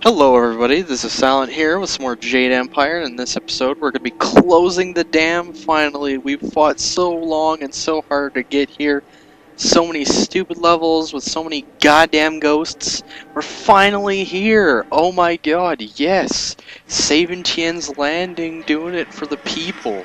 Hello everybody, this is Silent here with some more Jade Empire, and in this episode we're going to be closing the dam finally. We've fought so long and so hard to get here. So many stupid levels with so many goddamn ghosts. We're finally here! Oh my god, yes! Saving Tian's Landing, doing it for the people.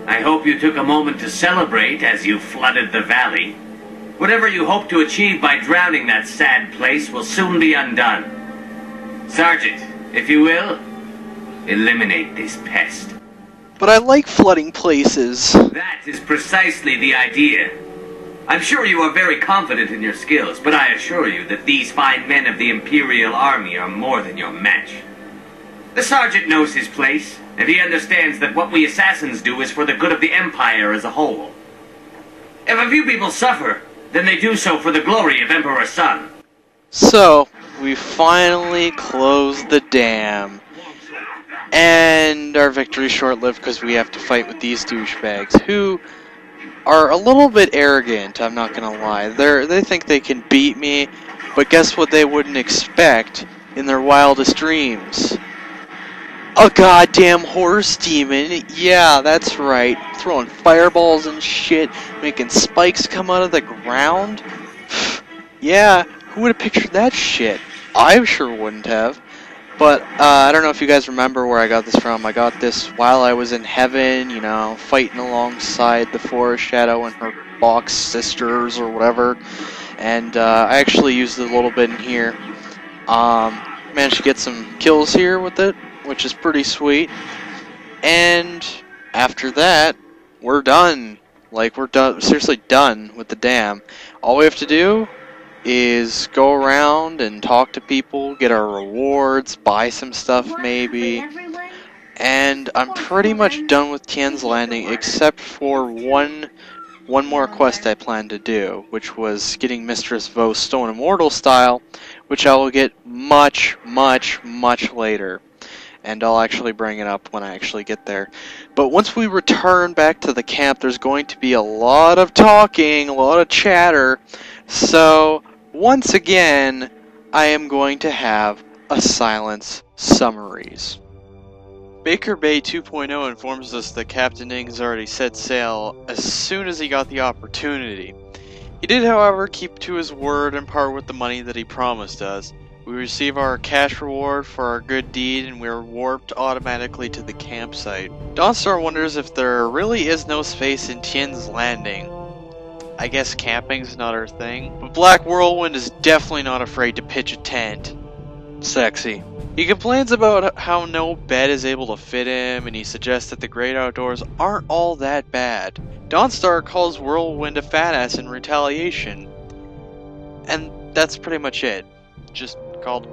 I hope you took a moment to celebrate as you flooded the valley. Whatever you hope to achieve by drowning that sad place will soon be undone. Sergeant, if you will, eliminate this pest. But I like flooding places. That is precisely the idea. I'm sure you are very confident in your skills, but I assure you that these fine men of the Imperial Army are more than your match. The Sergeant knows his place, and he understands that what we assassins do is for the good of the Empire as a whole. If a few people suffer, then they do so for the glory of Emperor Sun. So, we finally closed the dam. And our victory's short-lived because we have to fight with these douchebags, who are a little bit arrogant, I'm not gonna lie. They think they can beat me, but guess what they wouldn't expect in their wildest dreams? A goddamn horse demon. Yeah, that's right. Throwing fireballs and shit, making spikes come out of the ground. Yeah, who would have pictured that shit? I sure wouldn't have. But, I don't know if you guys remember where I got this from. I got this while I was in heaven, you know, fighting alongside the Forest Shadow and her box sisters or whatever. And, I actually used it a little bit in here. Managed to get some kills here with it, which is pretty sweet. And after that, we're done. Like, we're done, seriously done with the dam. All we have to do is go around and talk to people, get our rewards, buy some stuff maybe. And I'm pretty much done with Tian's Landing, except for one more quest I plan to do, which was getting Mistress Vo's Stone Immortal style, which I will get much later. And I'll actually bring it up when I actually get there. But once we return back to the camp, there's going to be a lot of talking, a lot of chatter. So, once again, I am going to have a silence summaries. Baker Bay 2.0 informs us that Captain Ing has already set sail as soon as he got the opportunity. He did, however, keep to his word and part with the money that he promised us. We receive our cash reward for our good deed, and we are warped automatically to the campsite. Dawnstar wonders if there really is no space in Tian's Landing. I guess camping's not our thing, but Black Whirlwind is definitely not afraid to pitch a tent. Sexy. He complains about how no bed is able to fit him, and he suggests that the great outdoors aren't all that bad. Dawnstar calls Whirlwind a fat ass in retaliation. And that's pretty much it. Just called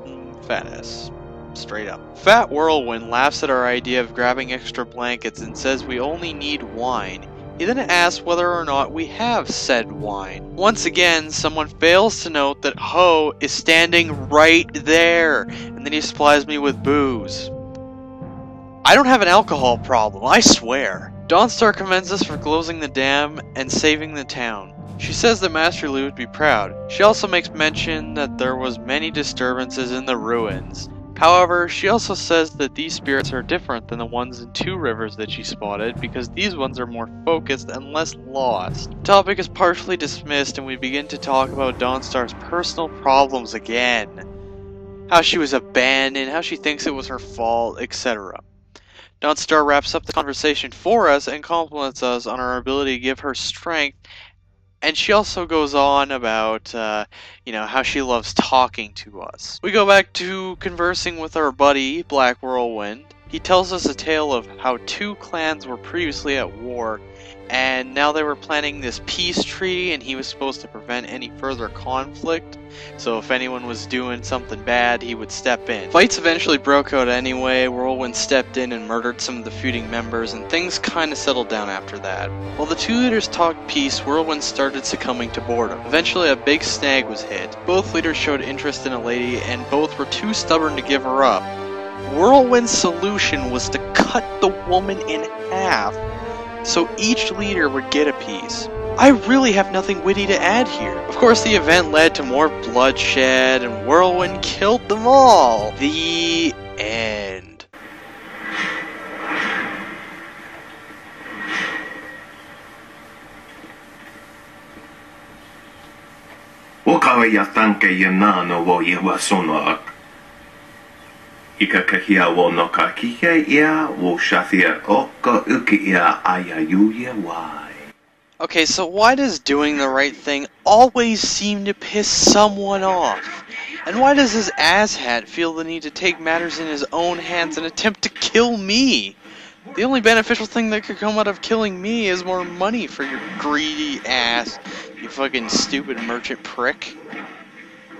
fat ass. Straight up. Fat Whirlwind laughs at our idea of grabbing extra blankets and says we only need wine. He then asks whether or not we have said wine. Once again, someone fails to note that Ho is standing right there, and then he supplies me with booze. I don't have an alcohol problem, I swear. Dawnstar commends us for closing the dam and saving the town. She says that Master Lu would be proud. She also makes mention that there was many disturbances in the ruins. However, she also says that these spirits are different than the ones in Two Rivers that she spotted, because these ones are more focused and less lost. The topic is partially dismissed, and we begin to talk about Dawnstar's personal problems again. How she was abandoned, how she thinks it was her fault, etc. Dawnstar wraps up the conversation for us and compliments us on our ability to give her strength. And she also goes on about, how she loves talking to us. We go back to conversing with our buddy, Black Whirlwind. He tells us a tale of how two clans were previously at war, and now they were planning this peace treaty, and he was supposed to prevent any further conflict. So if anyone was doing something bad, he would step in. Fights eventually broke out anyway. Whirlwind stepped in and murdered some of the feuding members, and things kinda settled down after that. While the two leaders talked peace, Whirlwind started succumbing to boredom. Eventually a big snag was hit. Both leaders showed interest in a lady, and both were too stubborn to give her up. Whirlwind's solution was to cut the woman in half, so each leader would get a piece. I really have nothing witty to add here. Of course, the event led to more bloodshed, and Whirlwind killed them all. The end. Okay, so why does doing the right thing always seem to piss someone off? And why does this asshat feel the need to take matters in his own hands and attempt to kill me? The only beneficial thing that could come out of killing me is more money for your greedy ass, you fucking stupid merchant prick.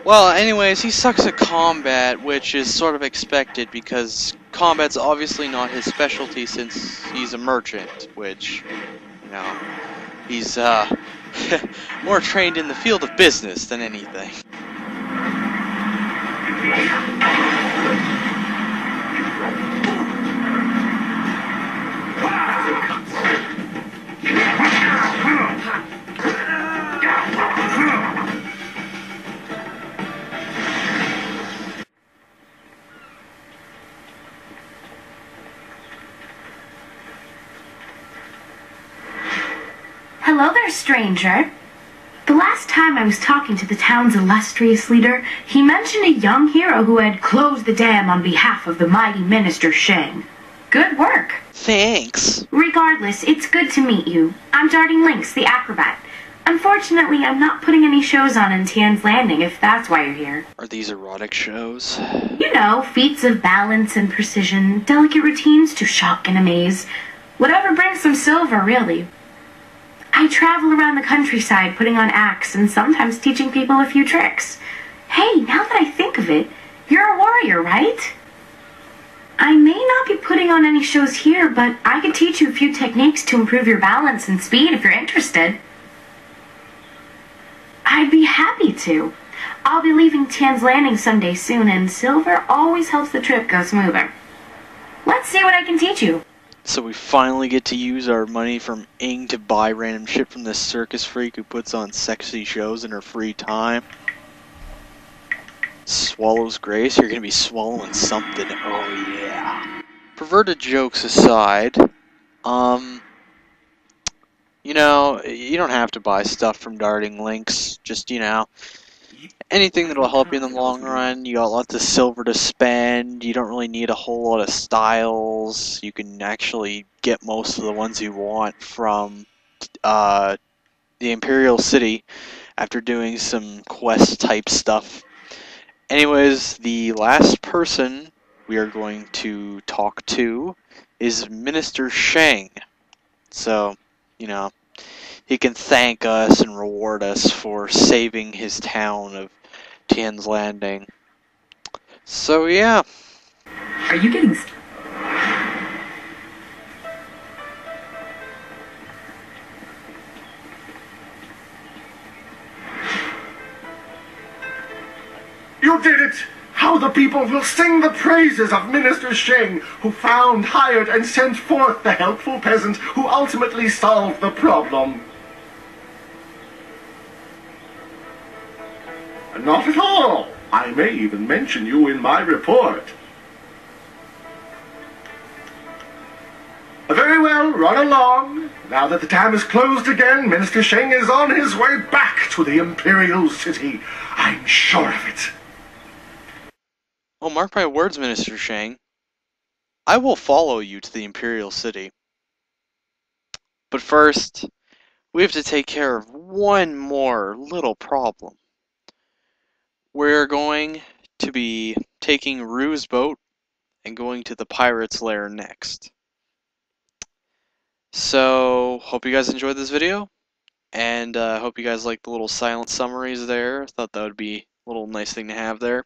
Well, anyways, he sucks at combat, which is sort of expected because combat's obviously not his specialty since he's a merchant, which, he's more trained in the field of business than anything. Hello there, stranger. The last time I was talking to the town's illustrious leader, he mentioned a young hero who had closed the dam on behalf of the mighty Minister Shang. Good work. Thanks. Regardless, it's good to meet you. I'm Darting Lynx, the acrobat. Unfortunately, I'm not putting any shows on in Tian's Landing, if that's why you're here. Are these erotic shows? You know, feats of balance and precision, delicate routines to shock and amaze. Whatever brings some silver, really. I travel around the countryside putting on acts and sometimes teaching people a few tricks. Hey, now that I think of it, you're a warrior, right? I may not be putting on any shows here, but I could teach you a few techniques to improve your balance and speed if you're interested. I'd be happy to. I'll be leaving Tian's Landing someday soon, and silver always helps the trip go smoother. Let's see what I can teach you. So we finally get to use our money from Ing to buy random shit from this circus freak who puts on sexy shows in her free time. Swallows Grace, you're gonna be swallowing something, oh yeah. Perverted jokes aside, you don't have to buy stuff from Darting Lynx, just, anything that'll help you in the long run. You got lots of silver to spend. You don't really need a whole lot of styles. You can actually get most of the ones you want from the Imperial City after doing some quest type stuff. Anyways, the last person we are going to talk to is Minister Shang. So, he can thank us and reward us for saving his town of Tian's Landing. So yeah. Are you getting... You did it! How the people will sing the praises of Minister Sheng, who found, hired, and sent forth the helpful peasant who ultimately solved the problem. Not at all. I may even mention you in my report. Very well, run along. Now that the dam is closed again, Minister Sheng is on his way back to the Imperial City. I'm sure of it. Oh, mark my words, Minister Shang. I will follow you to the Imperial City. But first, we have to take care of one more little problem. We're going to be taking Rue's boat and going to the pirate's lair next. So, hope you guys enjoyed this video, and hope you guys like the little silent summaries there. I thought that would be a little nice thing to have there.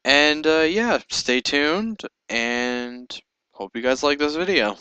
And yeah, stay tuned, and hope you guys like this video.